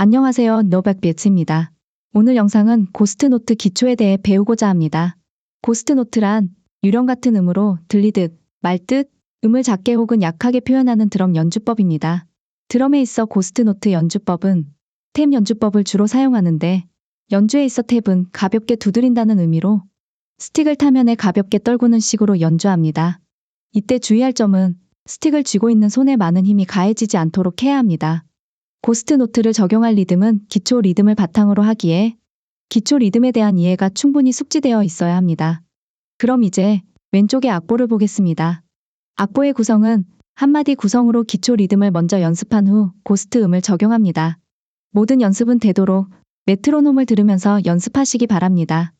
안녕하세요. 노백비츠입니다. 오늘 영상은 고스트노트 기초에 대해 배우고자 합니다. 고스트노트란 유령 같은 음으로 들리듯 말듯 음을 작게 혹은 약하게 표현하는 드럼 연주법입니다. 드럼에 있어 고스트노트 연주법은 탭 연주법을 주로 사용하는데 연주에 있어 탭은 가볍게 두드린다는 의미로 스틱을 타면에 가볍게 떨구는 식으로 연주합니다. 이때 주의할 점은 스틱을 쥐고 있는 손에 많은 힘이 가해지지 않도록 해야 합니다. 고스트노트를 적용할 리듬은 기초 리듬을 바탕으로 하기에 기초 리듬에 대한 이해가 충분히 숙지되어 있어야 합니다. 그럼 이제 왼쪽의 악보를 보겠습니다. 악보의 구성은 한마디 구성으로 기초 리듬을 먼저 연습한 후 고스트 음을 적용합니다. 모든 연습은 되도록 메트로놈을 들으면서 연습하시기 바랍니다.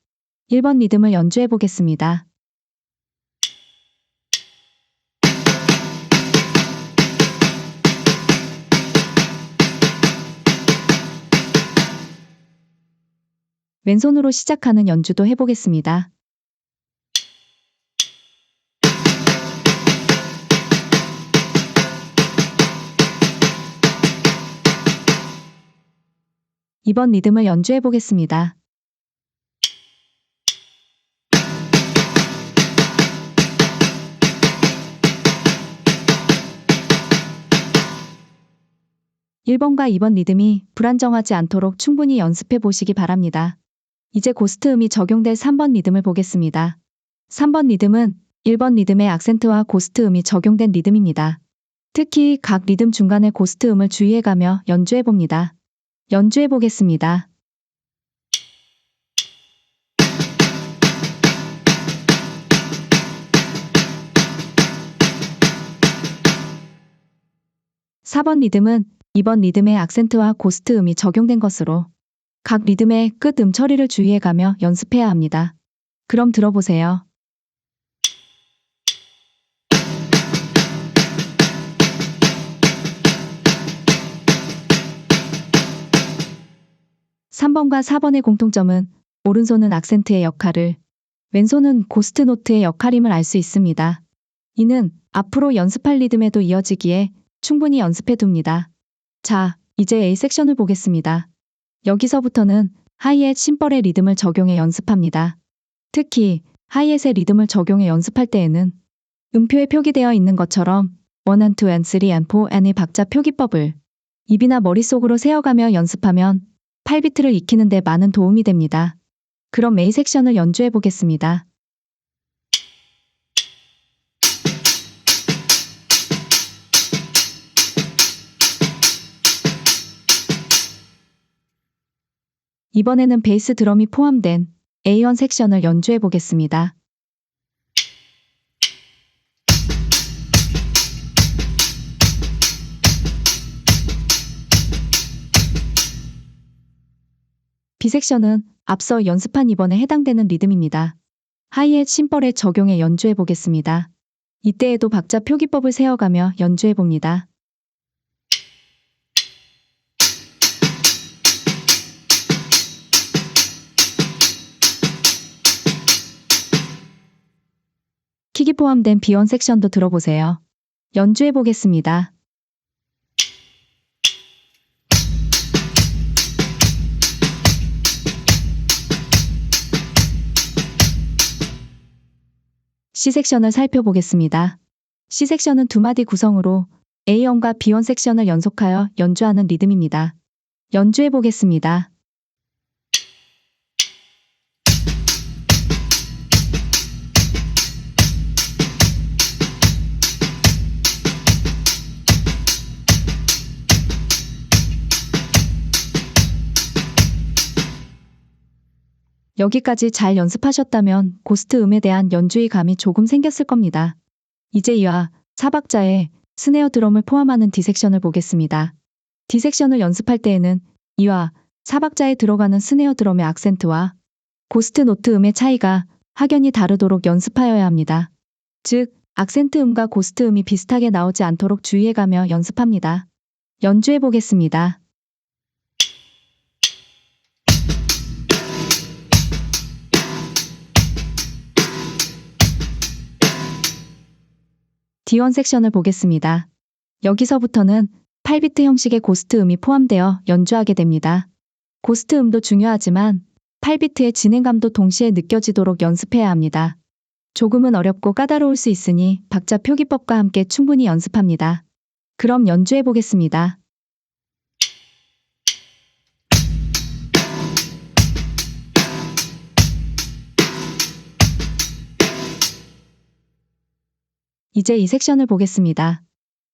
1번 리듬을 연주해 보겠습니다. 왼손으로 시작하는 연주도 해보겠습니다. 이번 리듬을 연주해 보겠습니다. (1번과 2번) 리듬이 불안정하지 않도록 충분히 연습해 보시기 바랍니다. 이제 고스트 음이 적용될 3번 리듬을 보겠습니다. 3번 리듬은 1번 리듬의 악센트와 고스트 음이 적용된 리듬입니다. 특히 각 리듬 중간에 고스트 음을 주의해가며 연주해 봅니다. 연주해 보겠습니다. (4번) 리듬은 2번 리듬의 악센트와 고스트 음이 적용된 것으로 각 리듬의 끝 음 처리를 주의해가며 연습해야 합니다. 그럼 들어보세요. (3번과 4번의) 공통점은 오른손은 악센트의 역할을, 왼손은 고스트 노트의 역할임을 알 수 있습니다. 이는 앞으로 연습할 리듬에도 이어지기에 충분히 연습해 둡니다. 자, 이제 A 섹션을 보겠습니다. 여기서부터는 하이햇 심벌의 리듬을 적용해 연습합니다. 특히 하이햇의 리듬을 적용해 연습할 때에는 음표에 표기되어 있는 것처럼 1 and 2 and 3 and 4 and의 박자 표기법을 입이나 머릿속으로 세어가며 연습하면 8비트를 익히는 데 많은 도움이 됩니다. 그럼 A 섹션을 연주해 보겠습니다. 이번에는 베이스 드럼이 포함된 A1 섹션을 연주해 보겠습니다. B 섹션은 앞서 연습한 2번에 해당되는 리듬입니다. 하이햇 심벌에 적용해 연주해 보겠습니다. 이때에도 박자 표기법을 세어가며 연주해 봅니다. 킥이 포함된 B1 섹션도 들어보세요. 연주해 보겠습니다. C 섹션을 살펴보겠습니다. C 섹션은 두 마디 구성으로 A1과 B1 섹션을 연속하여 연주하는 리듬입니다. 연주해 보겠습니다. 여기까지 잘 연습하셨다면 고스트 음에 대한 연주의 감이 조금 생겼을 겁니다. 이제 이와 4박자의 스네어 드럼을 포함하는 D 섹션을 보겠습니다. D 섹션을 연습할 때에는 이와 4박자에 들어가는 스네어 드럼의 악센트와 고스트 노트 음의 차이가 확연히 다르도록 연습하여야 합니다. 즉, 악센트 음과 고스트 음이 비슷하게 나오지 않도록 주의해가며 연습합니다. 연주해 보겠습니다. D1 섹션을 보겠습니다. 여기서부터는 8비트 형식의 고스트 음이 포함되어 연주하게 됩니다. 고스트 음도 중요하지만 8비트의 진행감도 동시에 느껴지도록 연습해야 합니다. 조금은 어렵고 까다로울 수 있으니 박자 표기법과 함께 충분히 연습합니다. 그럼 연주해 보겠습니다. 이제 이 섹션을 보겠습니다.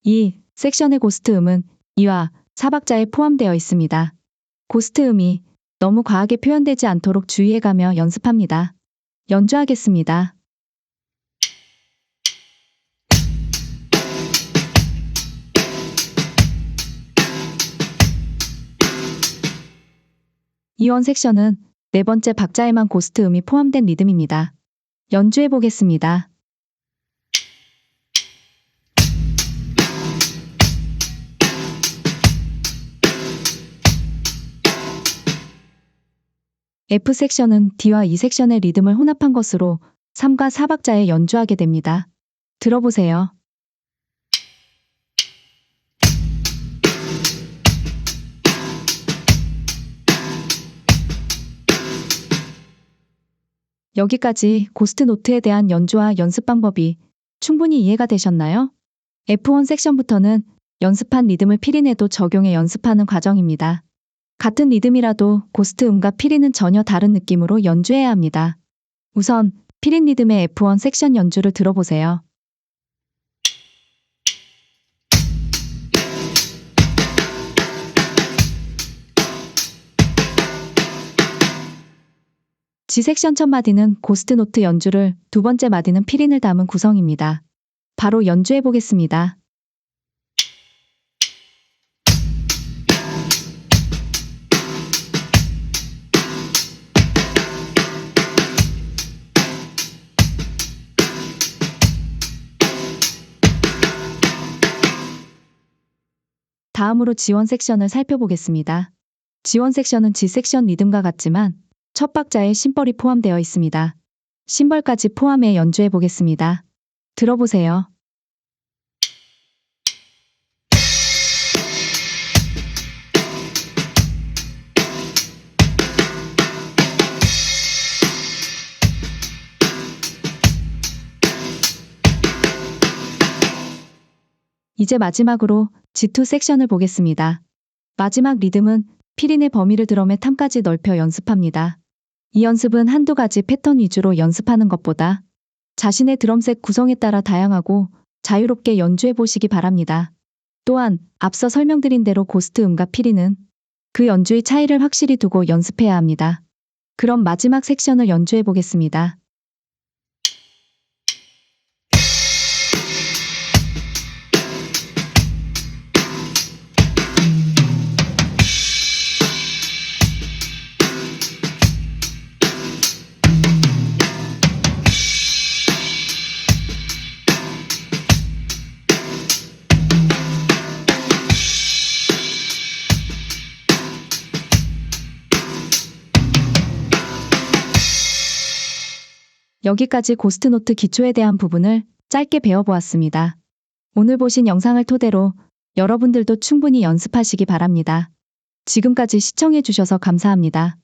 이 섹션의 고스트 음은 2와 4박자에 포함되어 있습니다. 고스트 음이 너무 과하게 표현되지 않도록 주의해가며 연습합니다. 연주하겠습니다. 이원 섹션은 네 번째 박자에만 고스트 음이 포함된 리듬입니다. 연주해 보겠습니다. F 섹션은 D와 E 섹션의 리듬을 혼합한 것으로 3과 4박자에 연주하게 됩니다. 들어보세요. 여기까지 고스트 노트에 대한 연주와 연습 방법이 충분히 이해가 되셨나요? F1 섹션부터는 연습한 리듬을 피린에도 적용해 연습하는 과정입니다. 같은 리듬이라도 고스트 음과 피린은 전혀 다른 느낌으로 연주해야 합니다. 우선 피린 리듬의 F1 섹션 연주를 들어보세요. G 섹션 첫 마디는 고스트 노트 연주를, 두 번째 마디는 피린을 담은 구성입니다. 바로 연주해 보겠습니다. 다음으로 G1 섹션을 살펴보겠습니다. G1 섹션은 G 섹션 리듬과 같지만 첫 박자에 심벌이 포함되어 있습니다. 심벌까지 포함해 연주해 보겠습니다. 들어보세요. 이제 마지막으로 G2 섹션을 보겠습니다. 마지막 리듬은 피린의 범위를 드럼의 탐까지 넓혀 연습합니다. 이 연습은 한두 가지 패턴 위주로 연습하는 것보다 자신의 드럼셋 구성에 따라 다양하고 자유롭게 연주해 보시기 바랍니다. 또한 앞서 설명드린 대로 고스트 음과 피린은 그 연주의 차이를 확실히 두고 연습해야 합니다. 그럼 마지막 섹션을 연주해 보겠습니다. 여기까지 고스트 노트 기초에 대한 부분을 짧게 배워보았습니다. 오늘 보신 영상을 토대로 여러분들도 충분히 연습하시기 바랍니다. 지금까지 시청해주셔서 감사합니다.